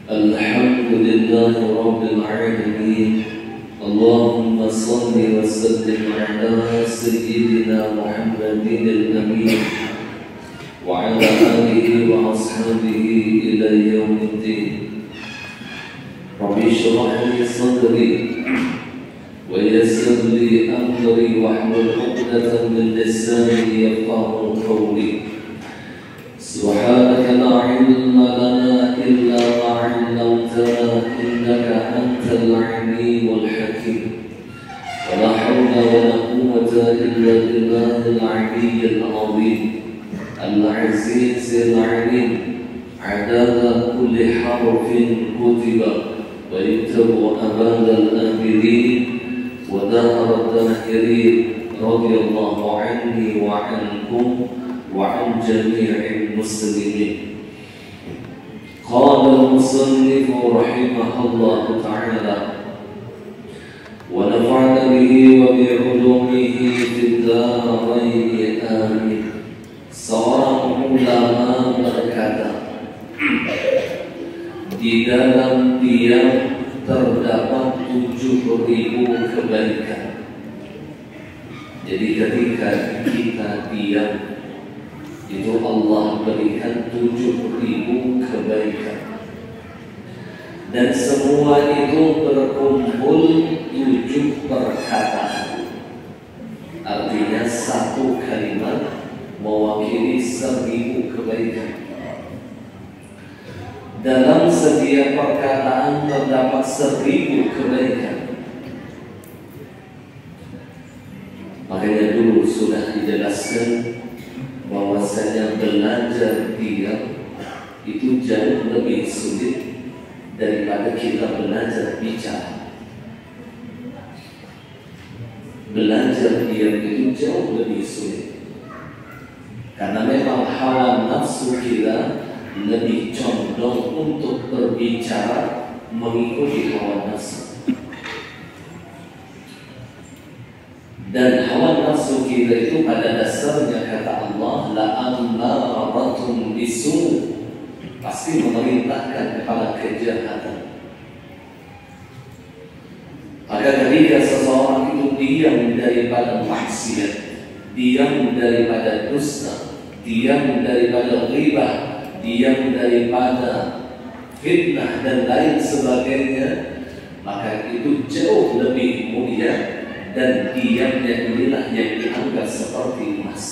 الحمد لله رب العالمين. اللهم صل وسلم على سيدنا محمد الأمين وعلى آله وأصحابه إلى يوم الدين. رب اشرح لي صدري ويسر لي أمري واحلل عقدة من لساني يفقهوا قولي. سبحانك لا علم لنا إلا ما علمتنا إنك أنت العليم الحكيم. ولا حول ولا قوة إلا بالله العلي العظيم العزيز العليم. عدد كل حرف كتب ويكتب أبد الآخرين ودهر الداهرين. رضي الله عني وعنكم وعن جميع المسلمين. قال المصنف رحمه الله تعالى: ونفعنا به وبعلومه في الدارين آمين. Seorang ulama berkata, di dalam diam terdapat 7.000 kebaikan. Jadi ketika kita diam, itu Allah berikan 7.000 kebaikan. Dan semua itu berkumpul 7 perkataan. Artinya satu kalimat mewakili 1.000 kebaikan. Dalam setiap perkataan terdapat 1.000 kebaikan. Makanya dulu sudah dijelaskan bahwasanya belajar diam itu jauh lebih sulit daripada kita belajar bicara. Belajar diam itu jauh lebih sulit karena memang hawa nafsu kita lebih condong untuk berbicara mengikuti hawa nafsu. Dan hawa nafsu kita itu pada dasarnya kata Allah, la ammaratun bisu, pasti memerintahkan kepada kejahatan. Maka ketika seseorang itu diam daripada maksiat, diam daripada dusta, diam daripada ghibah, diam daripada fitnah dan lain sebagainya, maka itu jauh lebih mulia. Dan diamnya inilah yang dianggap seperti emas.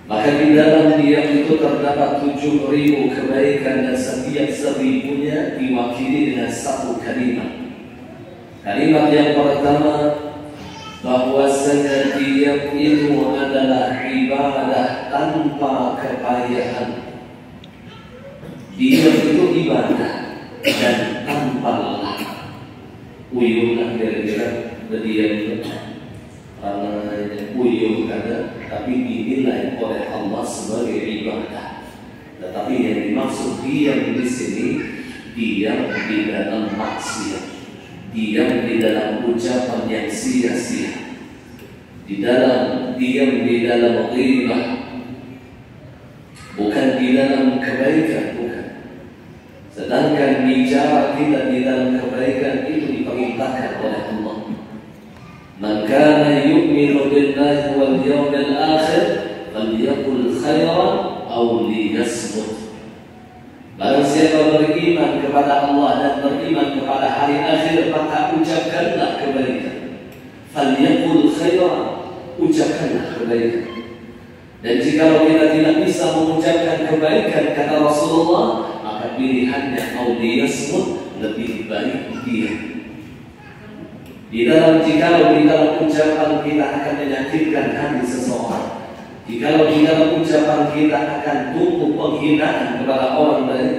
Maka di dalam diam itu terdapat 7.000 kebaikan dan setiap 1.000-nya diwakili dengan satu kalimat. Kalimat yang pertama, bahwasanya diam itu adalah ibadah tanpa kepayahan. Diam itu ibadah dan tanpa lelah. Uyuh lah kira-kira berdiam karena uyuh karena tapi dinilai oleh Allah sebagai ibadah. Tetapi yang dimaksud diam di sini diam di dalam maksiat, diam di dalam ucapan yang sia-sia, diam di dalam ghibah, bukan di dalam kebaikan, bukan. Sedangkan bicara kita di dalam kebaikan itu diperintahkan oleh Allah. Man kana yu'minu billahi wal yawmil akhir falyaqul khairan aw liyasmut. Barang siapa beriman kepada Allah dan beriman kepada hari akhir, maka ucapkanlah kebaikan. Falyaqul khairan, ucapkanlah kebaikan. Dan jika kita tidak bisa mengucapkan kebaikan kata Rasulullah, pilihannya audiyasmut, lebih baik diam. Di dalam ucapan kita akan menyakitkan hati seseorang, jikalau di dalam ucapan kita akan tumbuh penghinaan kepada orang lain,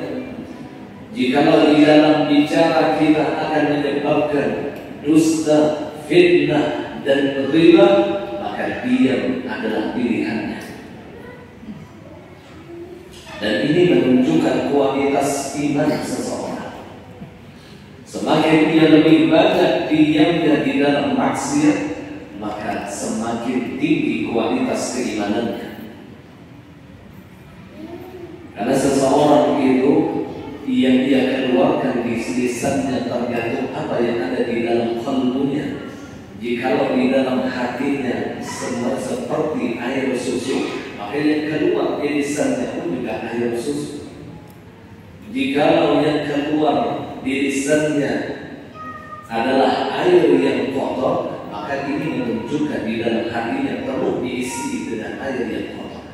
jikalau di dalam bicara kita akan menyebabkan dusta, fitnah dan riba, maka diam adalah pilihannya. Dan ini menunjukkan kualitas iman seseorang. Semakin dia lebih banyak diamnya di dalam maksiat, maka semakin tinggi kualitas keimanannya. Karena lisannya tergantung apa yang ada di dalam qalbunya. Jikalau di dalam hatinya seperti air susu, maka yang keluar di lisannya pun juga air susu. Jikalau yang keluar di lisannya adalah air yang kotor, maka ini menunjukkan di dalam hatinya perlu diisi dengan air yang kotor.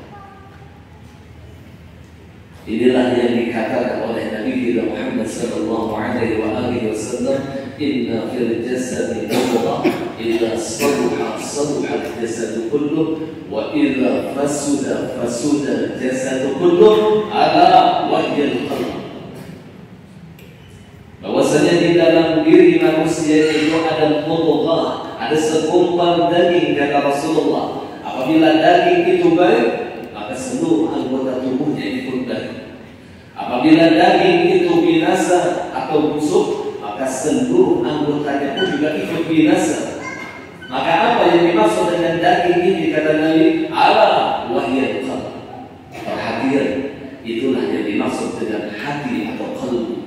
Inilah yang dikatakan oleh Nabi kita Muhammad sallallahu alaihi wasallam, inna fil jasadi mudghah idza salaha salaha al-jasadu kulluh wa idza fasada fasada al-jasadu kulluh ala wa hiya al-qalb. Bahwasanya di dalam diri manusia itu ada mudghah, ada segumpal daging, kata Rasulullah. Apabila daging itu baik, maka seluruh anggota tubuhnya ikut baik. Apabila daging itu binasa atau busuk, maka seluruh anggotanya pun juga ikut binasa. Maka apa yang dimaksud dengan daging ini, kata Nabi, ala wahyal qalb. Perhatian, itulah yang dimaksud dengan hati atau qalbu.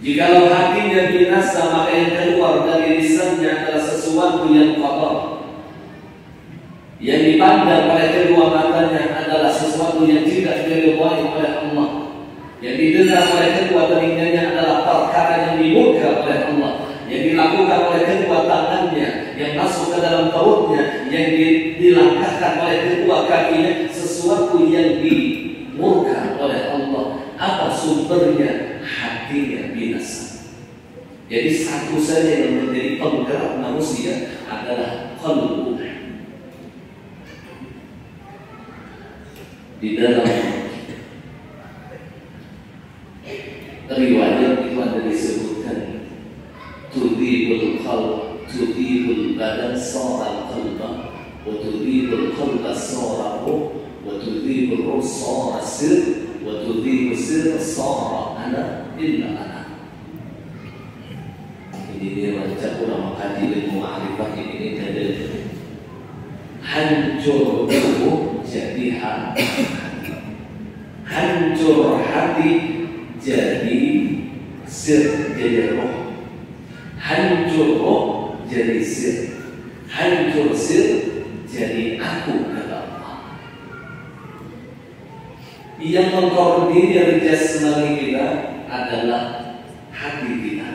Jikalau hatinya binasa, maka yang keluar dari lisannya adalah sesuatu yang kotor. Yang dipandang oleh kedua matanya adalah sesuatu yang tidak diridhai oleh Allah. Yang didengar oleh kedua telinganya adalah perkara yang dimurka oleh Allah. Yang dilakukan oleh kedua tangannya, yang masuk ke dalam perutnya, yang dilangkahkan oleh kedua kakinya, sesuatu yang dimurka oleh Allah. Apa sumbernya? Hatinya binasa. Jadi satu saja yang menjadi penggerak manusia adalah qalbu. Di dalam riwayat itu ada disebutkan tudhibul qalb, tudhibul badan sara qalba, wa tudhibul qalba sara ruh, wa tudhibul ruh sara sir, wa tudhibul sir sara ana illa ana. Ini dia baca ulama kaji ilmu ma'rifah ini dari hancur tubuh jadi hati, hancur hati jadi sir, jadi roh, hancur roh jadi sir, hancur sir jadi aku, kata Allah. Yang mengkoordinir jasmani kita adalah hati kita.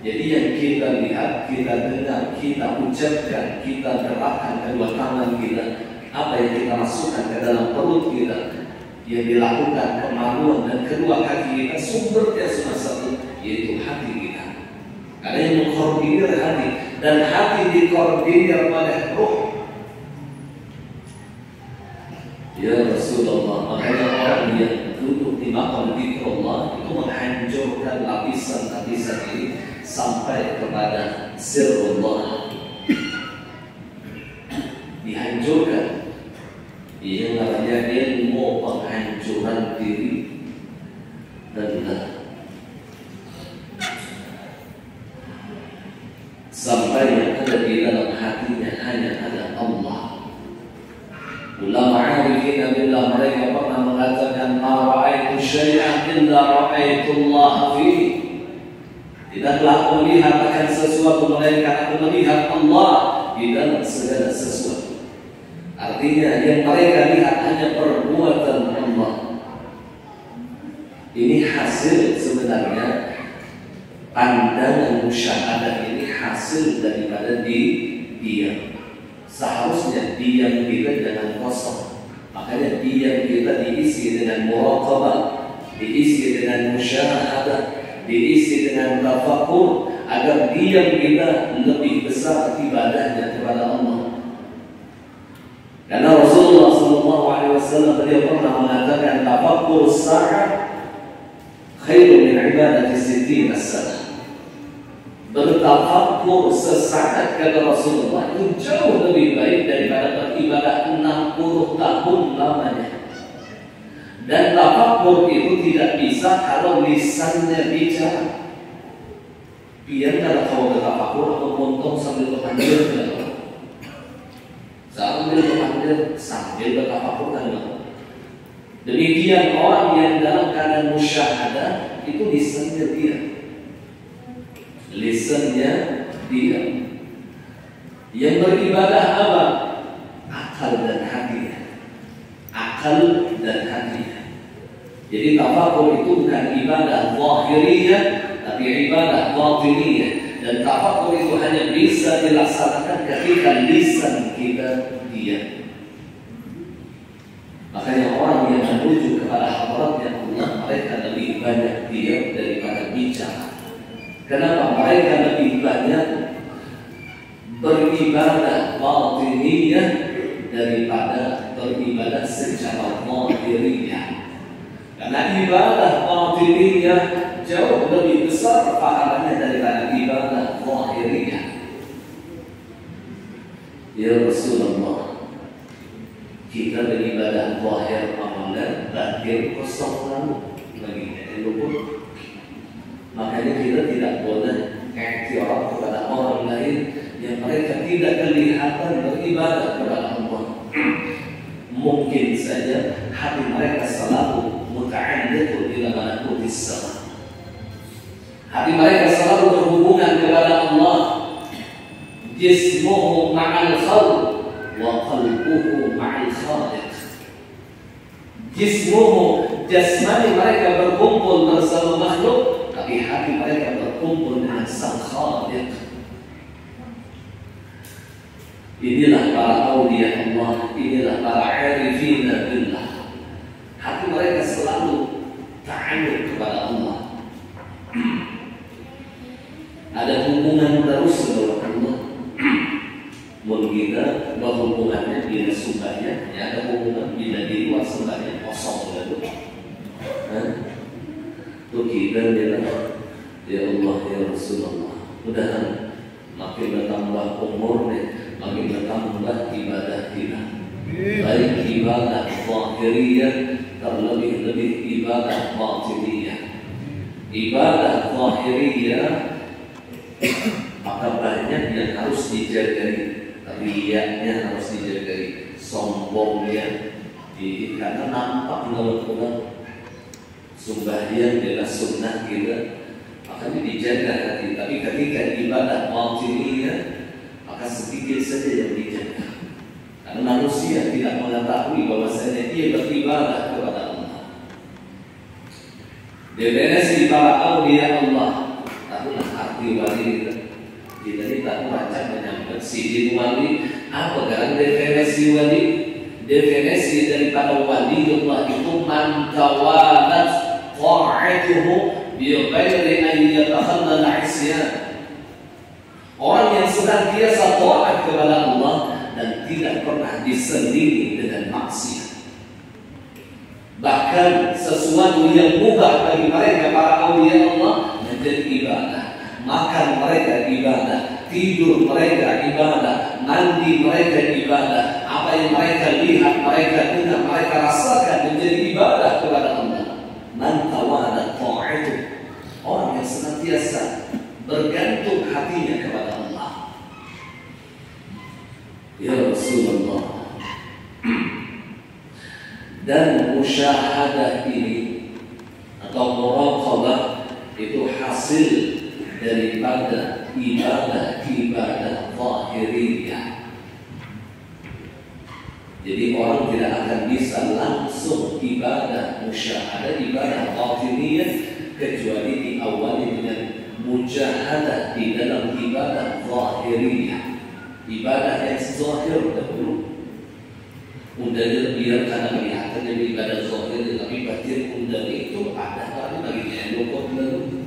Jadi yang kita lihat, kita dengar, kita ucapkan, kita gerakkan kedua tangan kita, apa yang kita masukkan ke dalam perut kita, yang dilakukan kemaluan dan kedua kaki kita, sumbernya cuma satu, yaitu hati kita. Karena yang mengkoordinir hati, dan hati dikoordinir oleh roh. Ya Rasulullah, makanya orang yang duduk di maqam dzikrullah itu menghancurkan lapisan-lapisan ini sampai kepada sirrullah, dihancurkan. Yang namanya ilmu penghancuran diri dan sampai yang ada di dalam hatinya hanya ada Allah. Ulama arifin billah mereka pernah mengatakan, ma ra'aitu syai'an illa ra'aitu Allah fihi. Tidaklah aku melihat akan sesuatu melainkan aku melihat Allah di dalam segala sesuatu. Artinya yang mereka lihat hanya perbuatan Allah. Ini hasil sebenarnya pandangan musyahadah ini hasil daripada diam. Seharusnya diam kita jangan kosong. Makanya diam kita diisi dengan muraqabah, diisi dengan musyahadah, diisi dengan tafakkur, agar diam kita lebih besar ibadahnya kepada Allah. Karena Rasulullah SAW beliau pernah mengatakan, tafakkur sa'ah khairu min ibadati sittina sana. Bertafakkur sesaat, kata Rasulullah, itu jauh lebih baik daripada beribadah 60 tahun lamanya. Dan tafakkur itu tidak bisa kalau lisannya bicara. Biar kalau bertafakkur atau montong sambil berpandir, sambil berpandir, sambil bertafakkur kan. Demikian orang yang dalam keadaan musyahadah, itu lisannya dia. Lisannya dia. Yang beribadah apa? Akal dan hatinya. Akal dan hatinya. Jadi tafakur itu bukan ibadah zahiriyah, tapi ibadah batiniyah. Dan tafakur itu hanya bisa dilaksanakan ketika lisan kita diam. Makanya orang yang menuju kepada hadiratnya Allah, mereka lebih banyak diam daripada bicara. Kenapa? Mereka lebih banyak beribadah batiniyah daripada beribadah secara zahiriyah. Karena ibadah batiniyah jauh lebih besar pahalanya daripada ibadah zahiriyah. Ya Rasulullah, kita beribadah zahir amalan, batin kosong lalu baginya luput. Makanya kita tidak boleh iktiraf kepada orang lain yang mereka tidak kelihatan beribadah kepada Allah. Mungkin saja hati mereka selalu muta'alliqun ila malakutis sama. Hati mereka selalu berhubungan kepada Allah. Jismuhu ma'al khalq wa qalbuhu ma'al khaliq. Jismuhu, jasmani mereka berkumpul bersama makhluk, tapi hati mereka berkumpul dengan Sang Khaliq. Inilah para awliya Allah, inilah para arifina billah. Hati mereka selalu ta'alluq kepada Allah. Ada hubungan terus dengan Allah. Mungkin kita berhubungannya bila sumbahnya, ada hubungan bila di luar sumbahnya kosong lalu. Itu kita bilang, ya Allah ya Rasulullah, mudah-mudahan makin bertambah umurnya, makin bertambah ibadah kita. Baik ibadah zahiriyah, terlebih-lebih ibadah batiniyah. Ibadah zahiriyah maka banyak yang harus dijagai, riyanya harus dijagai, sombongnya, karena nampak dalam sembahyang adalah sunnah kita, makanya dijaga hati. Tapi ketika ibadah batiniyah, maka sedikit saja yang dijaga. Karena manusia tidak mengetahui bahwasanya dia beribadah kepada Allah. Definisi para awliya Allah, tahulah arti wali kita. Kita ini tak baca menyambut sidin wali. Apa kan definisi wali? Definisi daripada wali Allah itu man tawalat ta'atuhu bi ghairi an yatakhallal 'isyan. Orang yang senantiasa taat kepada Allah dan tidak pernah diselingi dengan maksiat. Bahkan sesuatu yang mubah bagi mereka para awliya Allah menjadi ibadah. Makan mereka ibadah, tidur mereka ibadah, mandi mereka ibadah, apa yang mereka lihat, mereka dengar, mereka rasakan menjadi ibadah kepada Allah. Man tawala ta'atu, orang yang senantiasa bergantung hatinya kepada Allah. Ya Rasulullah. Dan musyahadah ini atau muraqabah itu hasil daripada ibadah zahiriyah. Jadi orang tidak akan bisa langsung ibadah musyahadah, ibadah batiniyah kecuali diawali dengan mujahadah di dalam ibadah zahiriyah. Ibadah yang zahir dahulu. Undang biar karena kelihatannya ibadah zahir, tapi batin undang itu ada karena bagi yang lukut dulu.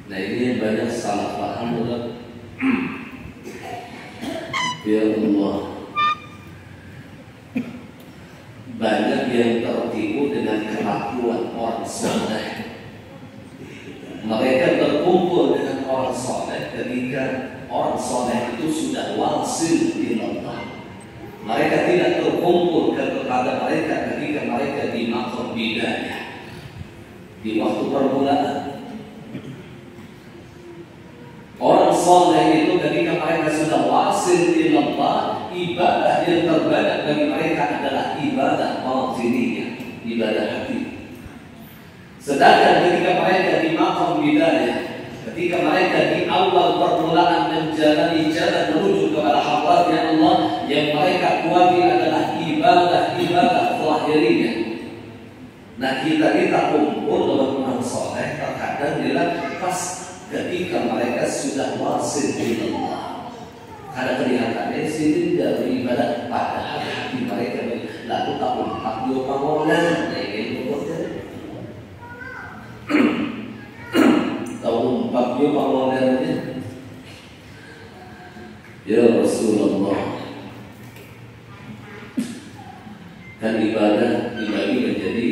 Nah ini yang banyak salah paham udah. Ya Allah, banyak yang tertipu dengan kelakuan orang soleh. Mereka berkumpul dengan orang soleh ketika orang soleh itu sudah wasil di Allah. Mereka tidak berkumpul kepada mereka ketika mereka di makam bidayah, di waktu permulaan. Orang soleh itu ketika mereka sudah wasil di Allah, ibadah yang terbanyak bagi mereka adalah ibadah batiniyah, ibadah hati. Sedangkan ketika mereka di maqam bidayah, ketika mereka di awal permulaan menjalani jalan menuju kepada hadratnya Allah, yang mereka kuati adalah ibadah zahiriyah. Nah, kita kumpul dengan soleh terkadang bila pas ketika mereka sudah wasil di Allah. Karena kelihatannya sini dari ibadah, padahal hati mereka lalu tak dua pangolan, tahu dia pangolannya. Ya Rasulullah, kan ibadah dibagi menjadi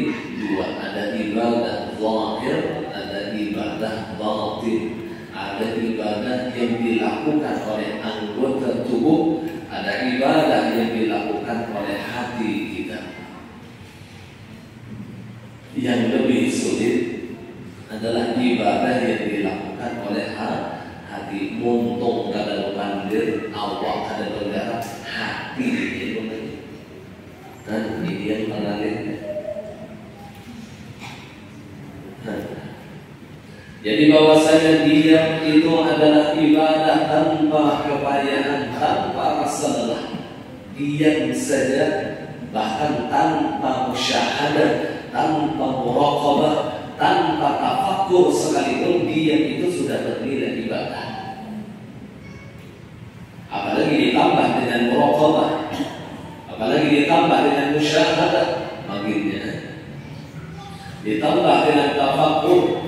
dua, ada ibadah zahir, ada ibadah batin. Ada ibadah yang dilakukan oleh anggota tubuh, ada ibadah yang dilakukan oleh hati kita. Yang lebih sulit adalah ibadah yang dilakukan oleh hati. Muntung kada pandir, awak kada bergerak, hati itu. Dan ini yang mengalirnya. Jadi bahwasanya diam itu adalah ibadah tanpa kebayaan, tanpa rasa lelah. Diam saja, bahkan tanpa musyahadah, tanpa muraqabah, tanpa tafakkur sekalipun, diam itu sudah bernilai ibadah. Apalagi ditambah dengan muraqabah, apalagi ditambah dengan musyahadah, makinnya ditambah dengan tafakkur.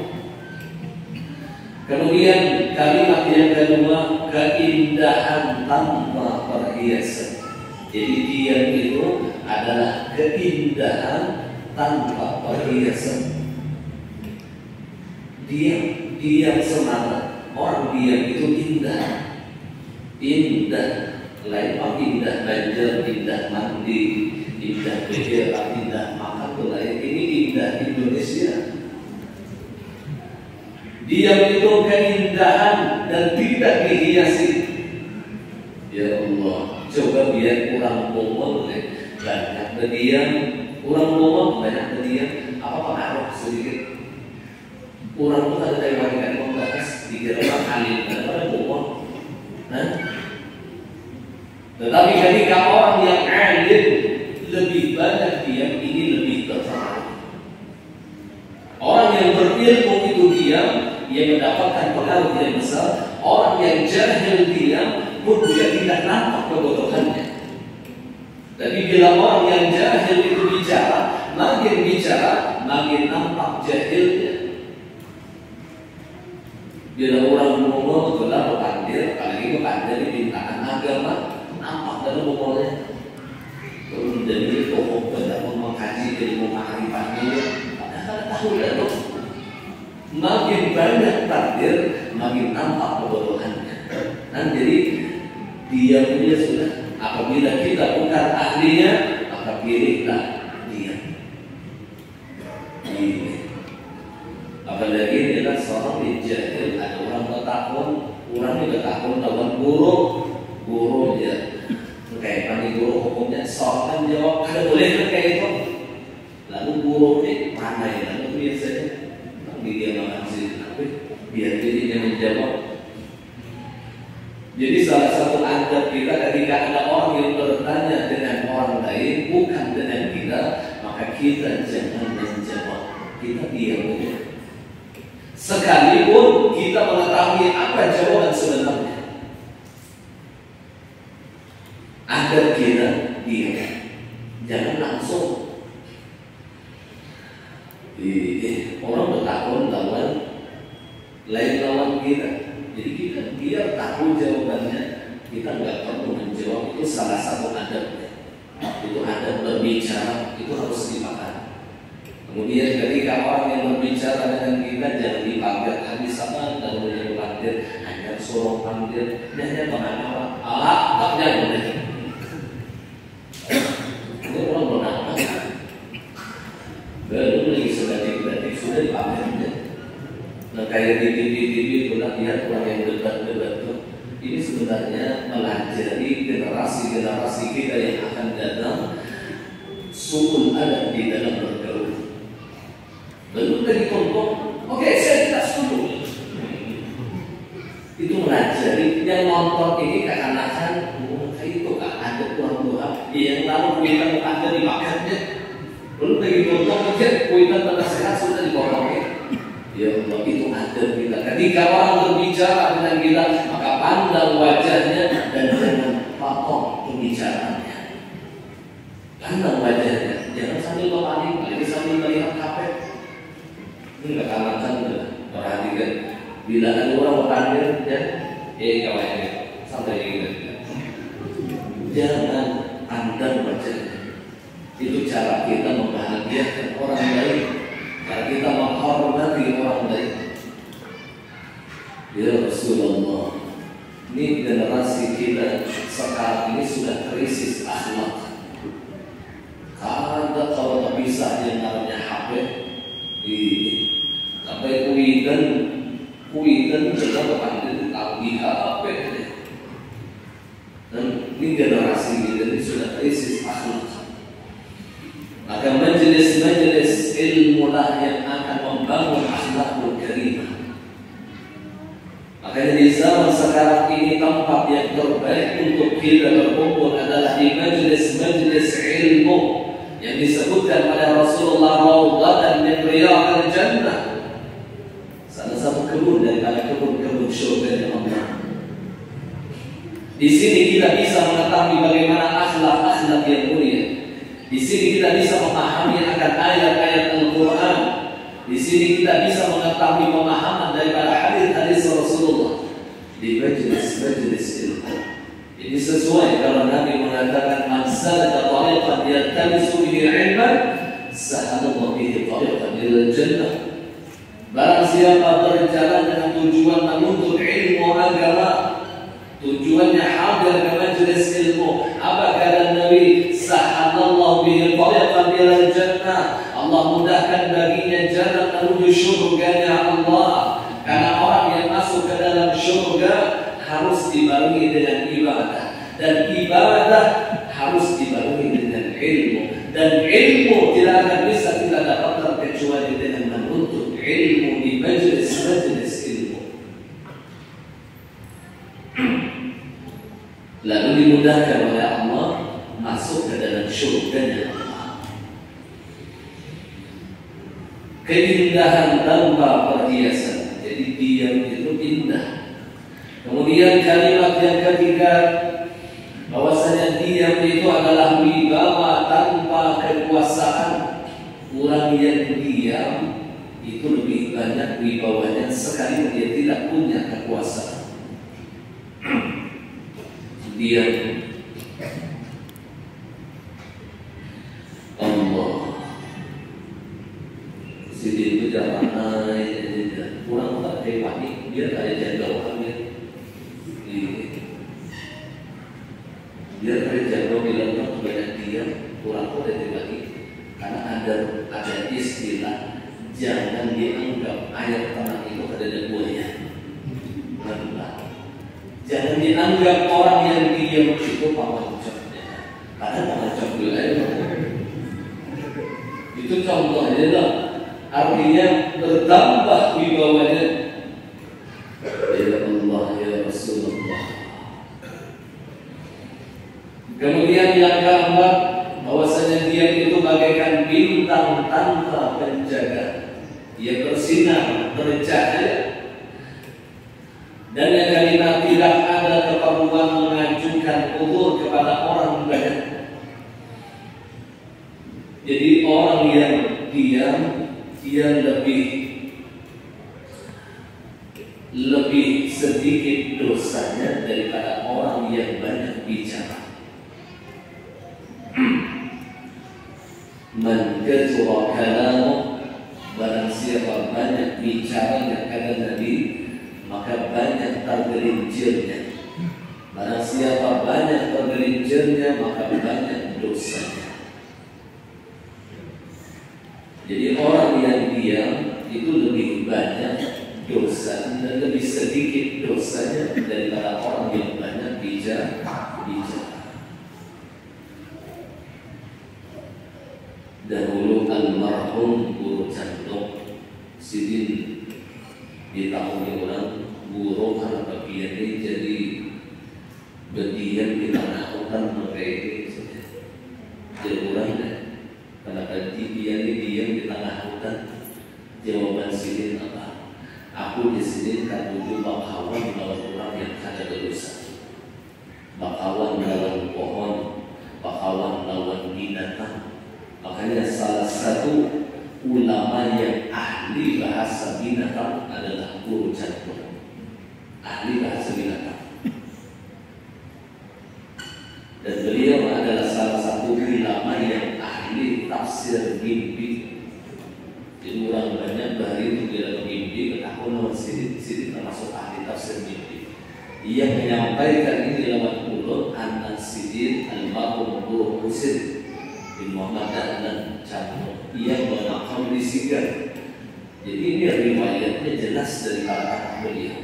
Kemudian kalimat yang kedua, keindahan tanpa perhiasan. Jadi diam itu adalah keindahan tanpa perhiasan. Diam semata. Orang diam itu indah. Indah. Lain indah banjir, indah mandi, indah berak, indah makan tuh lain. Ini indah Indonesia. Diam itu keindahan dan tidak dihiasi. Ya Allah, coba biar kurang ngomong banyak berdiam, kurang ngomong banyak berdiam. Apa pengaruh sedikit? Kurang tuh ada yang membahas dikira orang alim daripada ngomong. Tetapi ketika orang yang alim lebih banyak diam, ini lebih terkenal. Orang yang berilmu itu diam, ia mendapatkan pengaruh yang besar. Orang yang jahil diam pun dia tidak nampak kebodohannya. Tapi bila orang yang jahil itu bicara, makin nampak jahilnya. Bila orang ngomong itulah berpandir, apalagi berpandir di bintangan agama, nampak dalam ngomongnya. Turun dari pokok pada mengkaji ilmu ma'rifatnya, padahal tahu lalu. Makin banyak takdir, makin nampak kebodohannya. Dan jadi diamnya sudah. Apabila kita bukan ahlinya, maka pilihlah diam. Apalagi dia seorang jahil, ada orang bertakun, orang yang bertakun lawan guru dia. Kayak pani guru hukumnya soal jawab, kada boleh kayak itu. Lalu guru ini mana ya? Lalu biasanya dia makan sih, biar dirinya menjawab. Jadi salah satu adab kita ketika ada orang yang bertanya dengan orang lain, bukan dengan kita, maka kita jangan menjawab. Kita diam saja. Sekalipun kita mengetahui apa jawaban sebenarnya, adab kita diam. Jangan langsung. Orang bertakun lawan kita. Jadi kita biar tahu jawabannya, kita nggak perlu menjawab. Itu salah satu adabnya. Itu adab berbicara, itu harus dimakan. Kemudian ketika orang yang berbicara dengan kita, jangan dipanggil habis sama dan boleh dipanggil hanya suruh panggil, hanya pengamal. Tak boleh. Itu orang bernama. Belum lagi sebatik sudah dipanggilnya. Nah, kayak di TV pernah lihat orang yang debat-debat itu. Ini sebenarnya melajari generasi kita yang akan datang, sukun adab di dalam bergaul. Belum lagi contoh, oke saya tidak setuju. Itu mengajari yang nonton ini kekanakan, itu kan ada Tuhan yang lalu kuitan ada di makannya. Belum lagi contoh mungkin kuitan penasehat sudah dipotongnya. Ya Allah, itu ada kita. Ketika orang berbicara dengan kita, maka pandang wajahnya dan jangan potong pembicaraannya. Pandang wajahnya, jangan sambil berpaling, lagi sambil melihat HP. Ini nggak kalahkan, perhatikan. Bila ada orang bertanya, kawannya, sampai gitu. Jangan pandang wajahnya. Itu cara kita membahagiakan orang lain. Cara kita menghormati orang lain. Ya Rasulullah, ini generasi kita sekarang ini sudah krisis akhlak. Ada kalau tak bisa yang namanya HP sampai kuitan sudah berpanggil tahu di HP. Dan ini generasi kita ini sudah krisis akhlak. Maka majelis-majelis ilmu lah yang akan membangun akhlakul karimah. Makanya di zaman sekarang ini tempat yang terbaik untuk kita berkumpul adalah di majelis-majelis ilmu yang disebutkan oleh Rasulullah raudhatan min riyadil jannah. Salah satu kebun daripada kebun-kebun syurga Allah. Di sini kita bisa mengetahui bagaimana akhlak-akhlak yang mulia. Di sini kita bisa memahami akan ayat-ayat Al-Quran. Di sini kita bisa mengetahui pemahaman daripada hadis-hadis Rasulullah di majelis-majelis ilmu. Ini sesuai kalau Nabi mengatakan man salaka tariqan yaltamisu bihi ilman sahalallahu bihi tariqan ila jannah. Barang siapa berjalan dengan tujuan menuntut ilmu agama, tujuannya hadir ke majelis ilmu, apa kata Nabi? Sahalallahu bihi tariqan ila jannah. Allah mudahkan baginya jalan menuju syurganya Allah. Karena orang yang masuk ke dalam syurga harus dibarengi dengan ibadah, dan ibadah harus dibarengi dengan ilmu, dan ilmu tidak akan bisa kita dapatkan kecuali dengan menuntut ilmu di majelis-majelis ilmu. Lalu dimudahkan oleh Allah masuk ke dalam syurganya Allah. Keindahan tanpa perhiasan. Jadi diam itu indah. Kemudian kalimat yang ketiga, bahwasanya diam itu adalah wibawa tanpa kekuasaan. Orang yang diam itu lebih banyak wibawanya sekali dia tidak punya kekuasaan. Diam. Allah. Sini itu jangan naik, kurang tak panik, dia tak ada jaga orangnya. Dia tak ada jaga bilang orang banyak dia, kurang pun ada lagi. Karena ada istilah jangan dianggap air tanah itu ada buaya. Jangan dianggap orang yang diam itu pengacaunya. Karena pengacau wilayah itu contohnya lah. Artinya bertambah wibawanya. Ya Allah, ya Rasulullah. Kemudian yang keempat, bahwasanya dia itu bagaikan bintang tanpa penjaga. Ia bersinar, bercahaya. Dan yang kelima, tidak ada keperluan mengajukan uzur kepada orang banyak. Jadi orang yang diam, dia lebih sedikit dosanya daripada orang yang banyak bicara. Man kathura kalamuh, barang siapa banyak bicaranya kata Nabi, maka banyak tergelincirnya. Barang siapa banyak tergelincirnya, maka banyak dosanya. Jadi orang yang diam itu lebih banyak dosa dan lebih sedikit dosanya daripada orang yang banyak bicara. Dahulu almarhum guru cantok sidin di tahun orang buruk karena bagian ini jadi bagian di tanah hutan mereka itu jadi orang karena bagian ini diam di tengah hutan. Jawaban sidin apa? Aku di sini kan dulu bakawan melawan orang yang ada dosa, bakawan melawan pohon, bakawan melawan binatang. Makanya salah satu ulama yang ahli bahasa binatang adalah Guru Jatuh, ahli bahasa binatang. Dan beliau adalah salah satu ulama yang ahli tafsir mimpi. Jadi orang banyak bahari itu di dalam mimpi, aku nama Sidin termasuk ahli tafsir mimpi. Ia menyampaikan ini lewat mulut anak Sidin al-Mahum Guru Husin bin Muhammad dan Jatuh. Ia bermakam di Sigar. Jadi ini riwayatnya jelas dari kata beliau.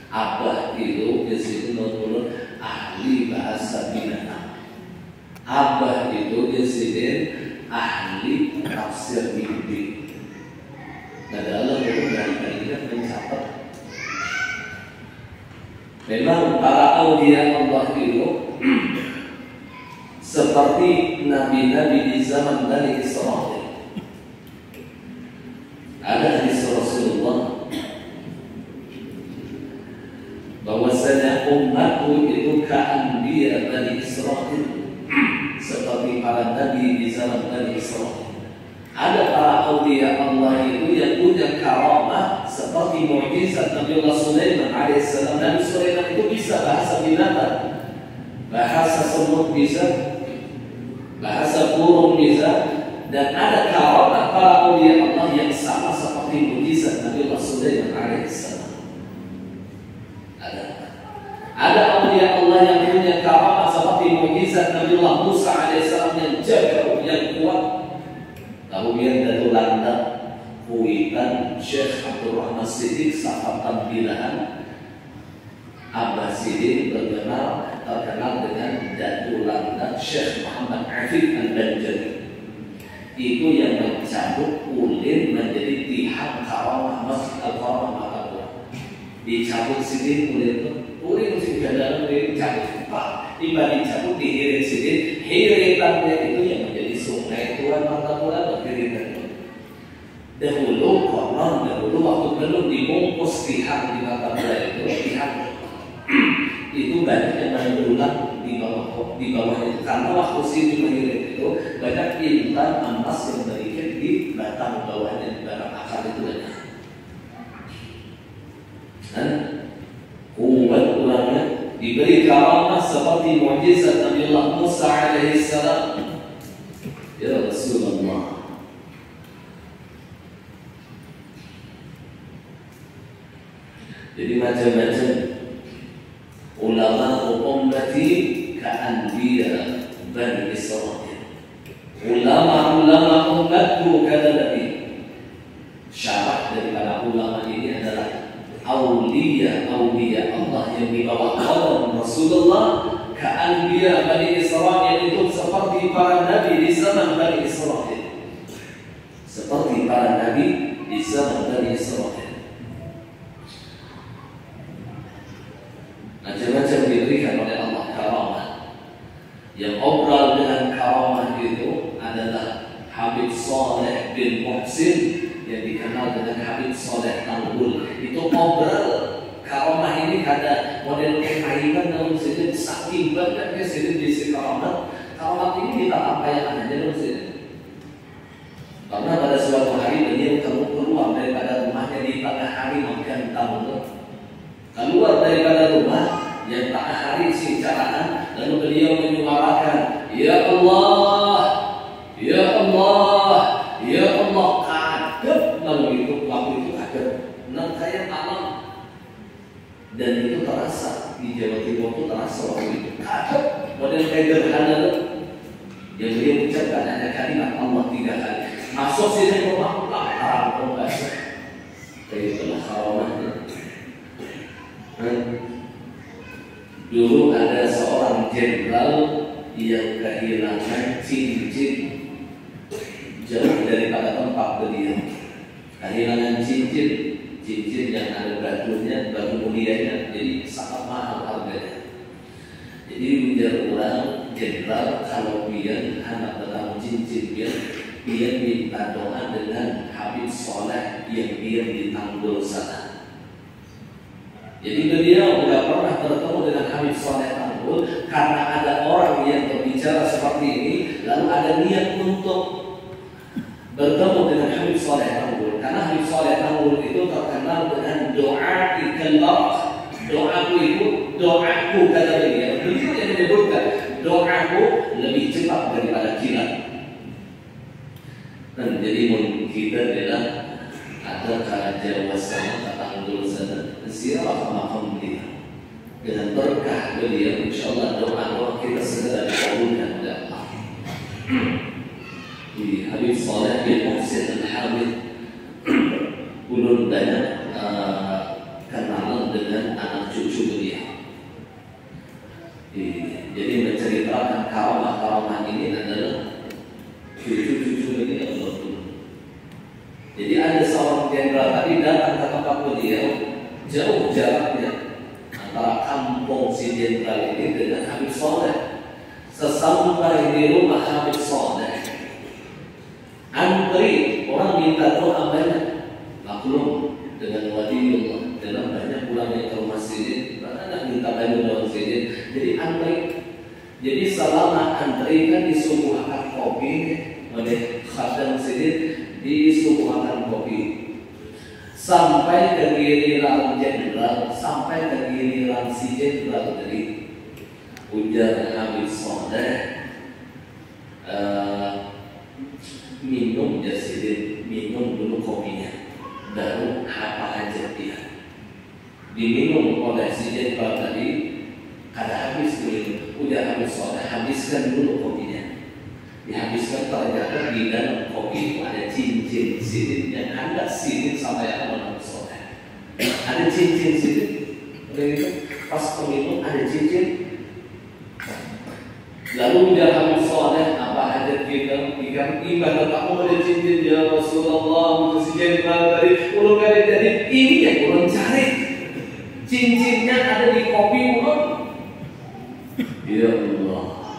Abah itu di situ menurut ahli bahasa binatang. Abah itu di sini ahli tafsir mimpi. Nah, dalam dari ini mencatat memang para aulia Allah itu seperti nabi-nabi di zaman Bani Israil. Ada hadis Rasulullah bahwasanya umatku itu ka'anbiya Bani Israil, seperti para nabi di zaman Bani Israil. Ada para aulia Allah itu yang punya karamah seperti mukjizat Nabi Allah Sulaiman alaihissalam. Nabi Sulaiman itu bisa bahasa binatang, bahasa semut bisa, bahasa burung bisa, dan ada karamah para aulia Allah yang sama seperti mukjizat Nabi Allah Sulaiman alaihissalam. Ada aulia Allah yang punya karamah seperti mukjizat Nabi Allah Musa alaihissalam yang jago, yang kuat. Kemudian Datuk Landak Kuitan Syekh Abdul Rahman Siddiq sahabat tampilan Abah Siddiq terkenal dengan Datuk Landak Syekh Muhammad Afif Al-Banjari. Itu yang mencabut ulin menjadi tihang karamah Masjid Al-Karamah Makabura. Dicabut Siddiq ulin mesti dalam dicabut Pak. Tiba dicabut dihirin Siddiq, hiritannya itu yang menjadi sungai Tuhan Makabura. Dahulu waktu belum dibungkus tihang di Makabura itu tihang itu banyak yang mendulang di bawah itu, karena waktu sini mengirim itu banyak intan emas yang berikan di batang bawahnya, di batang akar itu banyak. Dan kuat ulangnya diberi karamah seperti mukjizat Nabi Allah Musa alaihissalam. Ya Rasulullah. Jadi macam-macam ulama ummati ka'anbiya Bani Israil. Ulama-ulama umatku kata Nabi. Syarat daripada ulama ini adalah aulia Allah yang dibawa oleh Rasulullah ka'anbiya Bani Israil, itu seperti para nabi di zaman Bani Israil. Seperti para nabi di zaman Bani Israil. Macam-macam diberikan oleh Allah karamah. Yang obrol dengan karamah itu adalah Habib Saleh bin Muhsin yang dikenal dengan Habib Saleh Tanggul. Itu obrol karamah ini ada model kekainan dalam sini, saking banyaknya sini di karamah. Karamah ini kita apa yang ada dalam sini. Karena pada suatu hari beliau keluar daripada rumahnya di tengah hari makan tamu. Keluar daripada rumah yang tak hari sicaraan, lalu beliau menyuarakan, Ya Allah, Ya Allah, Ya Allah, kadep. Lalu itu waktu itu kadep, nan kayak alam, dan itu terasa di Jawa Timur itu terasa waktu itu kadep, model kayak gerhana yang beliau ucapkan hanya kalimat Allah 3 kali. Masuk sini rumah haram pembaca. Itulah karamahnya. Dulu ada seorang jenderal yang kehilangan cincin jauh daripada tempat beliau. kehilangan cincin yang ada batunya, batu mulianya, jadi sangat mahal harganya. Jadi ujar orang jenderal kalau dia anak dalam cincin dia minta doa dengan Habib Soleh yang dia di Tanggul sana. Jadi beliau tidak pernah bertemu dengan Habib Soleh Tanggul karena ada orang yang berbicara seperti ini, lalu ada niat untuk bertemu dengan Habib Soleh Tanggul. Karena Habib Soleh Tanggul itu terkenal dengan doa ikhlas. Doaku itu, doaku kata beliau. Beliau yang menyebutkan doaku lebih cepat daripada kilat. Dan jadi kita adalah ada Jawa sana, Tanggul sana, ziarah makam beliau. Dengan berkah beliau, insya Allah doa kita segera dikabulkan oleh Allah. Di Habib Soleh bin Muhsin Al-Hamid ulun banyak kenalan dengan anak cucu beliau. Jadi menceritakan karamah-karamah ini adalah cucu-cucu beliau. Jadi ada seorang jenderal tadi datang ke tempat beliau, jauh jaraknya antara kampung si jenderal ini dengan Habib Soleh. Sesampai di rumah Habib Soleh, antri orang minta doa banyak, maklum dengan waliullah dalam banyak pulangnya ke rumah sidin, banyak minta banyak doa sidin. Jadi antri, jadi selama antri kan disuguhkan kopi oleh khadam sidin, disuguhkan kopi sampai ke giliran jenderal, sampai ke giliran si jenderal dari ujar Habib Soleh, minum jasidin, minum dulu kopinya, baru apa aja dia diminum oleh si jenderal tadi. Kada habis minum, udah Habib Soleh habiskan dulu kopinya. Dihabiskan, ternyata di dalam kopi itu ada cincin sidin yang ada sidin sampai apa Habib Soleh. Ada cincin sidin, begitu pas peminum ada cincin. Lalu dia Habib Soleh, apa hajat kita? Jika ibadah kamu ada cincin ya Rasulullah, si jenderal tadi, ulun kali jadi ini yang ulun cari. Cincinnya ada di kopi ulun. Ya Allah,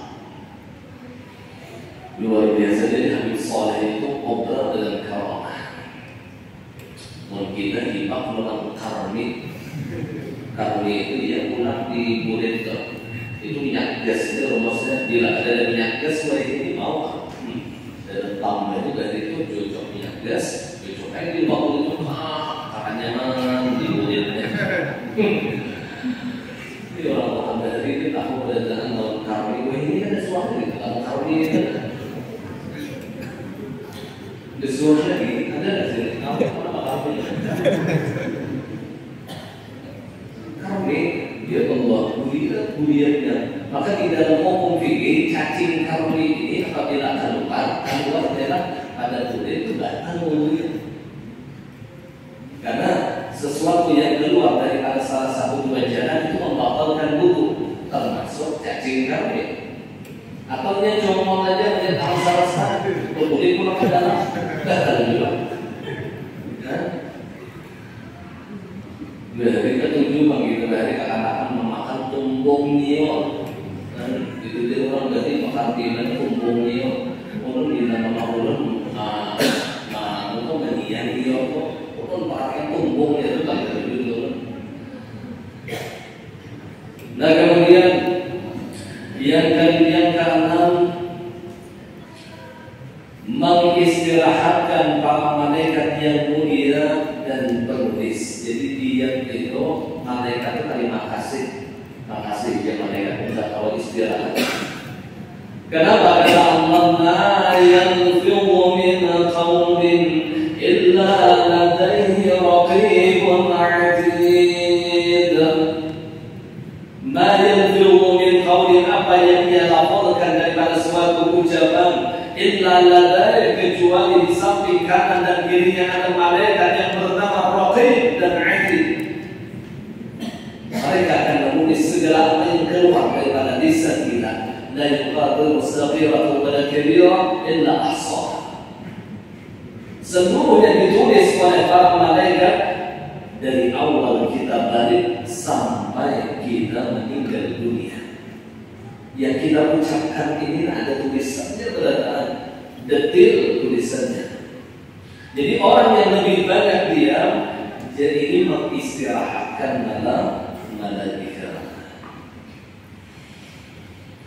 luar biasa. Jadi Habib Soleh itu ngobrol dengan karamah. Mungkin hibak pulang karmi itu dia pulang di Bulet itu minyak gas itu rumusnya, bila ada minyak gas ini mau dan tambah juga itu cocok minyak gas, cocok aja di bawah itu katanya nyaman di Buletnya. Ini orang dari itu tahu perjalanan dalam karmi. Wah ini ada suatu di dalam karmi itu. Di suaranya ini ada nggak sih? Apa karmi? Karmi dia Allah bulianya. Maka di dalam hukum fikih cacing karmi ini apabila keluar adalah pada kulit itu batal wudunya. Karena sesuatu yang keluar daripada salah satu dua jalan itu membatalkan wudu, termasuk cacing karmi. Atau dia comot aja melihat salah satu kulit pun ke dalam batal juga. Dari ketujuh begitu dari katakan memakan tumbung nio, itu dia orang dari makan tinan tumbung nio, orang di dalam orang untuk bagian nio, orang pakai tumbung itu kan itu. Nah kemudian yang keenam, mengistirahatkan para malaikat yang mulia dan penulis. Jadi dia itu malaikat itu terima kasih ya malaikat minta kalau istirahat. Kenapa? Kata Allah, la yanfidu min qawlin illa ladayhi raqibun atid. Ma yanfidu min qawlin, apa yang dia laporkan daripada suatu ucapan, illa ladayhi, kecuali di samping kanan dan kirinya ada malaikat yang bernama Raqib dan Atid. Mereka akan menulis segala apa yang keluar daripada lisan kita. La yuqadiru saghiratan wala kabiratan illa ahsaha. Seluruhnya ditulis oleh para malaikat dari awal kita balik sampai kita meninggal dunia. Yang kita ucapkan ini ada tulisannya, berdasarkan detail tulisannya. Jadi orang yang lebih banyak diam, jadi ini mengistirahatkan malam malaikat.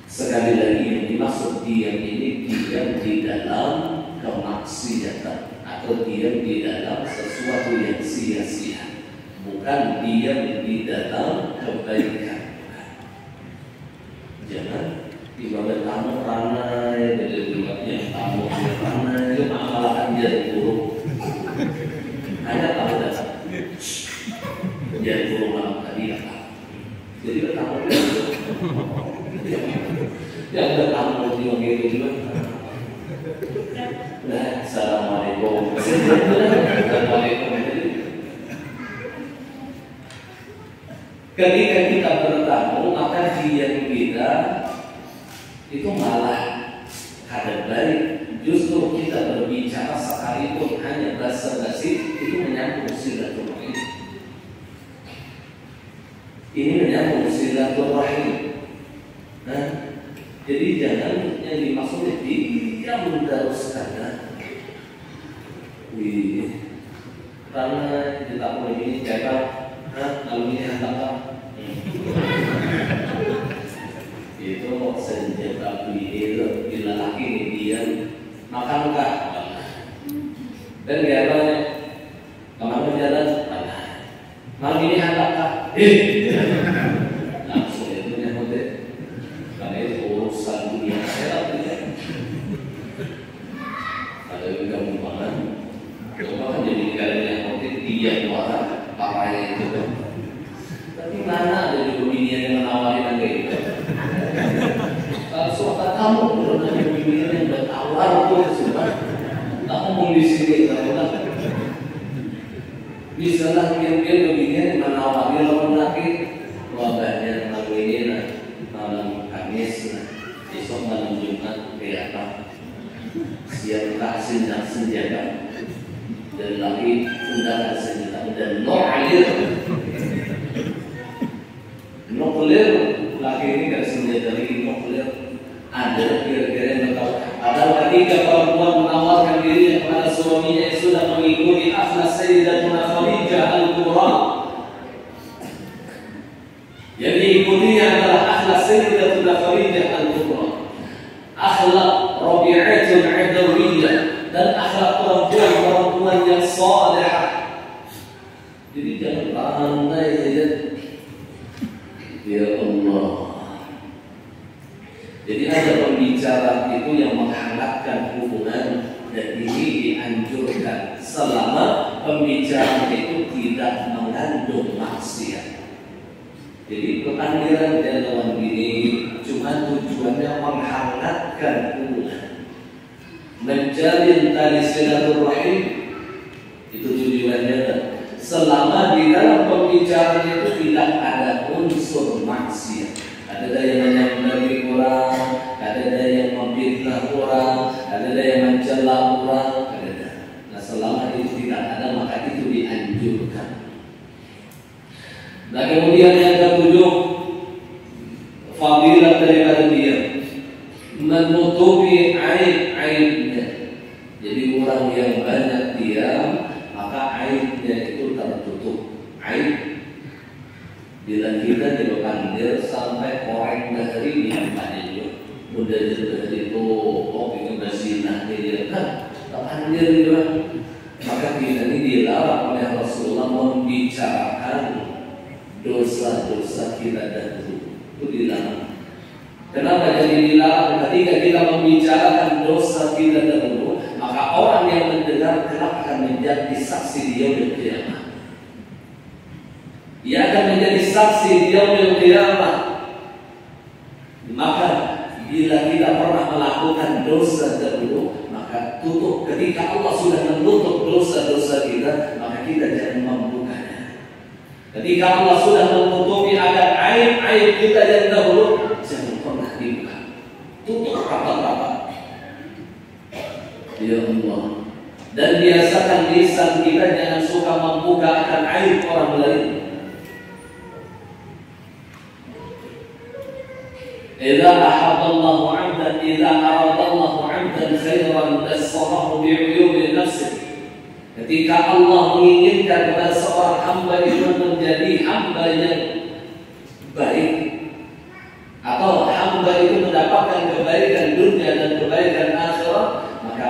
Sekali lagi yang dimaksud diam ini diam di dalam kemaksiatan atau diam di dalam sesuatu yang sia-sia, bukan diam di dalam kebaikan. Jangan ibadah tamu ranai, jadi yang tamu ranai, itu amalan jadi buruk. Hanya tamu datang, jadi buruk malam tadi apa? Jadi tamu itu, yang tamu di wangi itu juga. Nah, assalamualaikum. Assalamualaikum. Ketika kita bertamu, maka diam kita itu malah kada baik. Justru kita berbicara sekalipun hanya basa-basi itu menyambung silaturahim. Ini menyambung silaturahim. Nah, jadi jangan yang dimaksud diam terus karena karena kita ini jaga. Kalau ini hantar itu senjata beliau bila laki ini diam makan enggak dan biaranya kemana jalan malam ini hantar langsung itu nyamuk deh karena itu urusan dunia akhirat ada juga mumpangan kan jadi negara yang diam orang pakai itu kan. Tapi mana ada juga binian yang menawari nanti itu. Kalau suatu kamu belum ada binian yang bertawar pun sudah. Tak ngomong di sini tak boleh. Misalnya mungkin binian yang menawari lawan laki, wabahnya malam ini malam Kamis, besok malam Jumat kayak apa? Siap kasih dan senjata. Dan lagi undangan senjata dan nuklir lagi ini kan senjata lagi nuklir ada kira-kira yang tahu. Ada ketika perempuan menawarkan diri kepada suaminya yang sudah mengikuti akhlak Sayyidatuna Khadijah Al-Kubra. Yang diikutinya adalah akhlak Sayyidatuna Khadijah Al-Kubra, akhlak Rabi'atul Adawiyah, dan akhlak perempuan yang saleh. Jadi jangan pandai saja. Ya Allah. Jadi ada pembicara itu yang menghangatkan hubungan dan ini dianjurkan selama pembicaraan itu tidak mengandung maksiat. Jadi kehadiran dan lawan ini cuma tujuannya menghangatkan hubungan, menjalin tali silaturahim, itu tujuannya. Selama di dalam pembicaraan itu tidak ada unsur maksiat, ada yang menyambangi orang, ada yang memfitnah orang, ada yang mencela orang, ada. Nah, selama itu tidak ada maka itu dianjurkan. Nah, kemudian yang ketujuh, fadilah daripada dia menutupi aib-aibnya. Jadi orang yang banyak diam maka aibnya itu tertutup. Aib bila kita dipanggil sampai orang dari dipanggil udah jadi itu ini bersinah dia kan terpanggil juga, maka kita ini dilarang oleh Rasulullah membicarakan dosa-dosa kita dahulu. Itu dilarang. Kenapa jadi dilarang? Ketika kita membicarakan dosa kita dahulu, maka orang yang mendengar kelak akan menjadi saksi di yaumil qiyamah. Ia akan menjadi saksi di yaumil qiyamah. Maka bila kita pernah melakukan dosa dahulu, maka tutup. Ketika Allah sudah menutup dosa-dosa kita, maka kita jangan membukanya. Ketika Allah sudah menutupi agar aib-aib kita yang dahulu, jangan pernah dibuka. Tutup rapat-rapat. Ya Allah, Dan biasakan lisan kita jangan suka membuka akan aib orang lain. Idza ahabballahu 'abdan, idza aradallahu 'abdan khairan basarahu bi'uyubi nafsihi. Ketika Allah menginginkan kepada seorang hamba itu menjadi hamba yang baik, atau hamba itu mendapatkan kebaikan dunia dan kebaikan akhirat, maka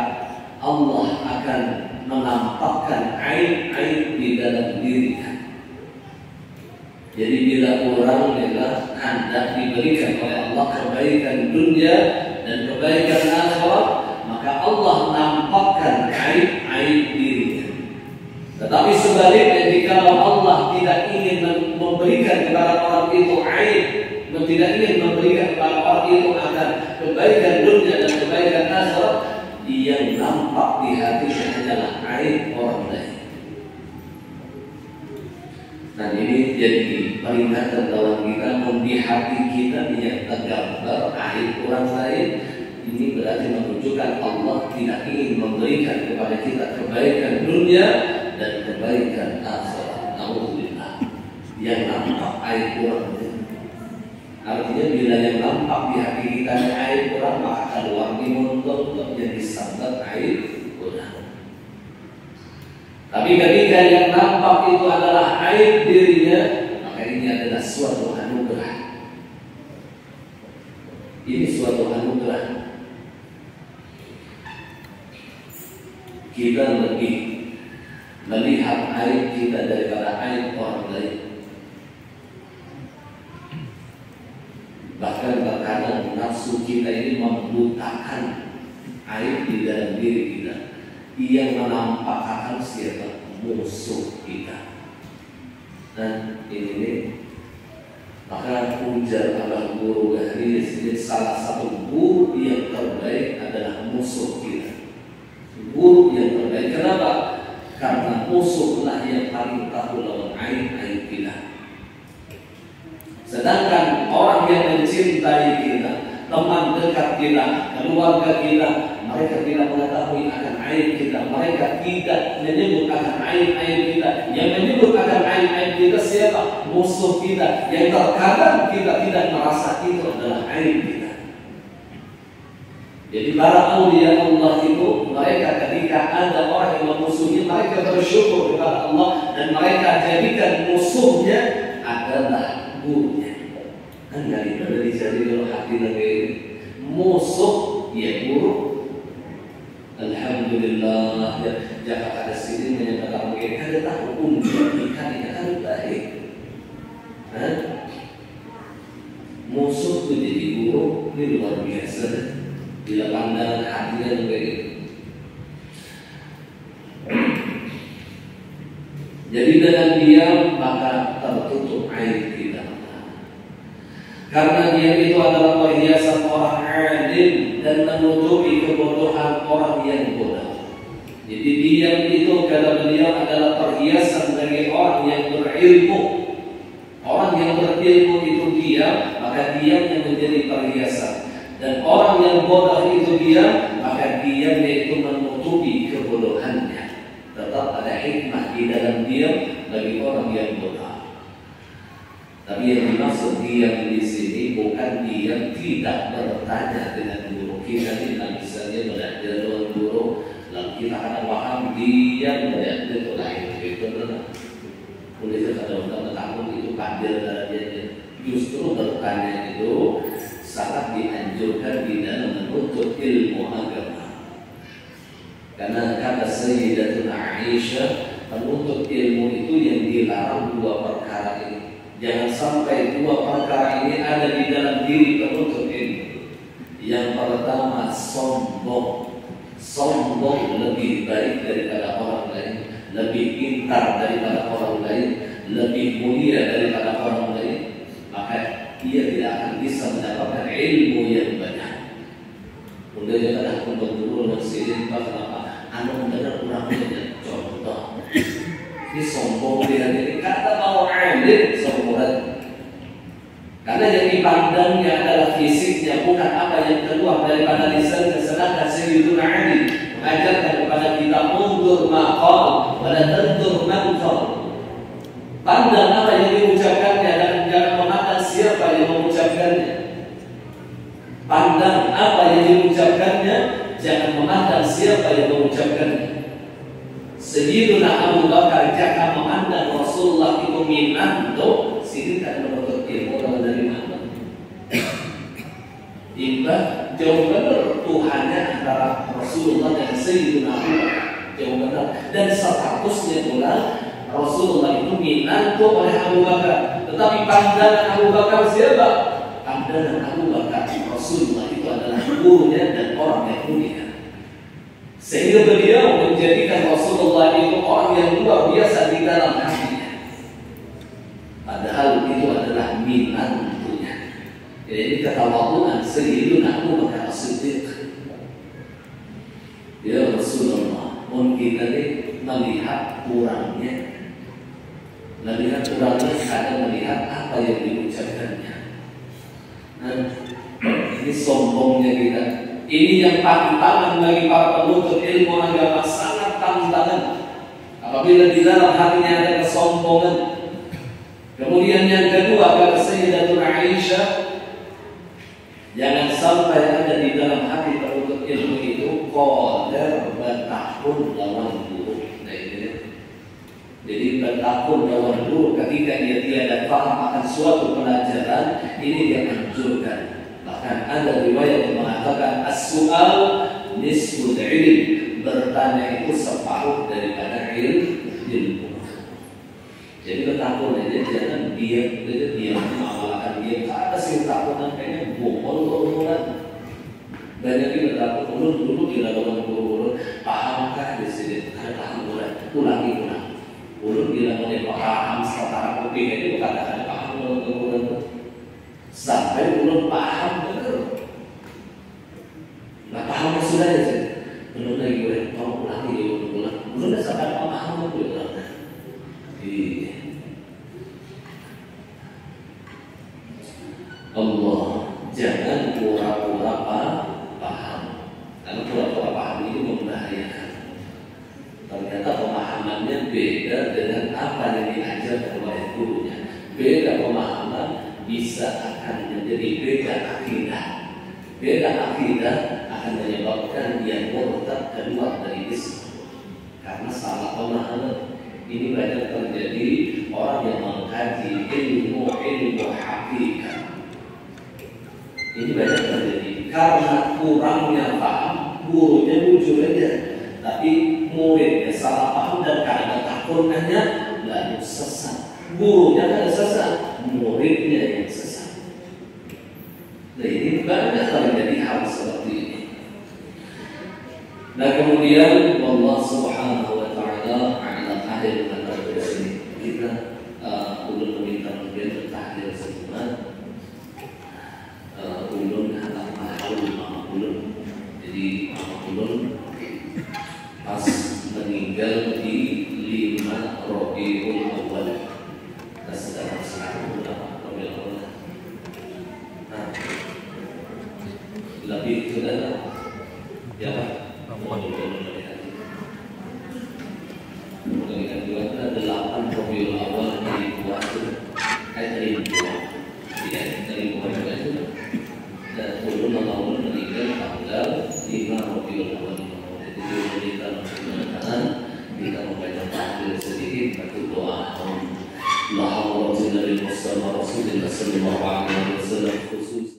Allah akan menampakkan aib-aib di dalam dirinya. Jadi bila orang hendak diberikan oleh Allah kebaikan dunia dan kebaikan akhirat, maka Allah nampakkan aib-aib dirinya. Tetapi sebaliknya, jika Allah tidak ingin memberikan kepada orang itu aib, tidak ingin memberikan kepada orang itu akan kebaikan dunia dan kebaikan akhirat, yang nampak di hatinya adalah aib orang lain. Dan ini jadi peringatan dalam kita, di hati kita yang tergambar aib orang lain. Ini berarti menunjukkan Allah tidak ingin memberikan kepada kita kebaikan dunia dan kebaikan akhirat. Alhamdulillah, yang nampak aib orang lain. Artinya bila yang nampak di hati kita aib orang, maka keluar di mulut yang disambat aib orang. Tapi ketika yang nampak itu adalah aib dirinya, maka ini adalah suatu anugerah. Ini suatu anugerah. Kita lebih melihat aib kita daripada aib orang lain. Bahkan terkadang nafsu kita ini membutakan aib di dalam diri kita, yang menampakkan siapa musuh kita. Dan ini maka ujar Abah Guru Gahriz, salah satu guru yang terbaik adalah musuh kita. Guru yang terbaik, kenapa? Karena musuhlah yang paling tahu lawan aib-aib kita. Sedangkan orang yang mencintai kita, teman dekat kita, keluarga kita, mereka tidak mengetahui akan aib kita. Mereka tidak menyebut akan aib-aib kita. Yang menyebut akan aib-aib kita siapa? Musuh kita. Yang terkadang kita tidak merasa itu adalah aib kita. Jadi para aulia Allah itu, mereka ketika ada orang yang memusuhi, mereka bersyukur kepada Allah dan mereka jadikan musuhnya adalah gurunya. Kan daripada dicari kalau hati lagi musuh ya guru. Alhamdulillah, jangan ada sini menyatakan mereka ada tahu ikan ini kan baik. Musuh itu jadi guru ini luar biasa. Bila pandangan hatinya lagi. Jadi dengan diam maka tertutup aib kita. Karena dia itu adalah perhiasan orang alim dan menutupi kebodohan orang yang bodoh. Jadi diam itu kata beliau adalah perhiasan bagi orang yang berilmu. Orang yang berilmu itu diam, maka diamnya menjadi perhiasan. Dan orang yang bodoh itu diam, maka diamnya itu menutupi kebodohannya. Tetap ada hikmah di dalam diam bagi orang yang bodoh. Tapi yang dimaksud diam di sini bukan diam tidak bertanya dengan guru. Kita tidak misalnya belajar dengan guru, lalu kita akan paham diam dan itu lain itu benar. Boleh kalau kita takut itu pandir darahnya. Justru bertanya itu sangat dianjurkan di dalam menuntut ilmu agama. Karena kata Sayyidatuna Aisyah, menuntut ilmu itu yang dilarang dua perkara ini. Jangan sampai dua perkara ini ada di dalam diri penuntut ilmu. Yang pertama sombong. Sombong lebih baik daripada orang lain, lebih pintar daripada orang lain, lebih mulia daripada orang lain, maka ia tidak akan bisa mendapatkan ilmu yang banyak. Udah jangan untuk dulu nasihin apa anu benar kurang banyak contoh. Ini sombong dia ini kata mau alim sombong. Karena yang dipandangnya adalah fisiknya, bukan apa yang keluar daripada lisannya. Sedangkan Sayyiduna Ali mengajarkan kepada kita undur maqal pada tentur manqal. Pandang apa yang diucapkannya dan jangan memandang siapa yang mengucapkannya. Pandang apa yang diucapkannya, jangan memandang siapa yang mengucapkannya. Sayyiduna Abu Bakar jangan memandang Rasulullah itu minanto, sini kan menuntut ilmu dari mana? Imbah jauh benar Tuhannya antara Rasulullah dan Sayyiduna Abu Bakar, jauh benar. Dan statusnya pula Rasulullah itu minanto oleh Abu Bakar. Tetapi pandangan Abu Bakar siapa? Pandangan Abu Bakar Rasulullah itu adalah gurunya dan orang yang mulia. Sehingga beliau menjadikan Rasulullah itu orang yang luar biasa di dalam hatinya. Padahal itu adalah minantunya. Jadi ketawaduan Sayyiduna Abu Bakar As-Siddiq. Ya Rasulullah, mungkin tadi melihat kurangnya. Melihat kurangnya kadang melihat apa yang diucapkannya. Nah, ini sombongnya kita. Ini yang tantangan bagi para penuntut ilmu agama, sangat tantangan. Apabila di dalam hatinya ada kesombongan. Kemudian yang kedua kata Sayyidatuna Aisyah, jangan sampai ada di dalam hati penuntut ilmu itu qadar bertakun lawan guru. Nah ini. Jadi bertakun lawan guru ketika dia tidak paham akan suatu pelajaran, ini dia anjurkan. Bahkan ada riwayat yang mengatakan as-su'al nisful ilm, bertanya itu separuh daripada ilmu. Jadi bertakun aja, jangan diam mengamalkan diam. Ada sih takutan kayaknya bohong. Banyak yang bertakun dulu dilakukan guru pahamkah di sini? Ada paham ulangi. Ulun bilang oleh paham setara kuping itu katakan paham guru. Sampai ulun paham betul. Nggak paham sudah ya sih. Ulun lagi mau ulangi ulun. Ulun dah sampai paham betul. Allah jangan pura-pura paham. Karena pura-pura paham ini membahayakan. Ternyata pemahamannya beda dengan apa yang diajarkan oleh gurunya. Beda pemahaman bisa akan menjadi beda akidah. Beda akidah akan menyebabkan dia murtad keluar dari Islam. Karena salah pemahaman. Ini banyak terjadi orang yang mengkaji ilmu hakikat. Ini banyak terjadi karena kurangnya paham, gurunya jujur aja, tapi muridnya salah paham dan karena takunannya lalu sesat. Gurunya kan sesat, muridnya yang sesat. Nah ini banyak terjadi hal seperti ini. Nah kemudian Allah Subhanahu Wa Taala akhir kata dari sini kita ulun meminta kemudian tahlil sejumat ulun anak mahal mama ulun. Jadi mama ulun pas meninggal di 5 Rabiul Awal. Nah sekarang berapa Rabiul Awal? Nah lebih sudah ya Pak. Kemudian juga ada 8 Rabiul Awal dari puasa dari buah dari buah juga itu dan ulun Allah meninggal tanggal 5 Rabiul Awal. Jadi kita menggunakan kita membaca tahlil sedikit batu doa la hawla wala quwwata illa billah Rasulullah sallallahu alaihi wasallam khusus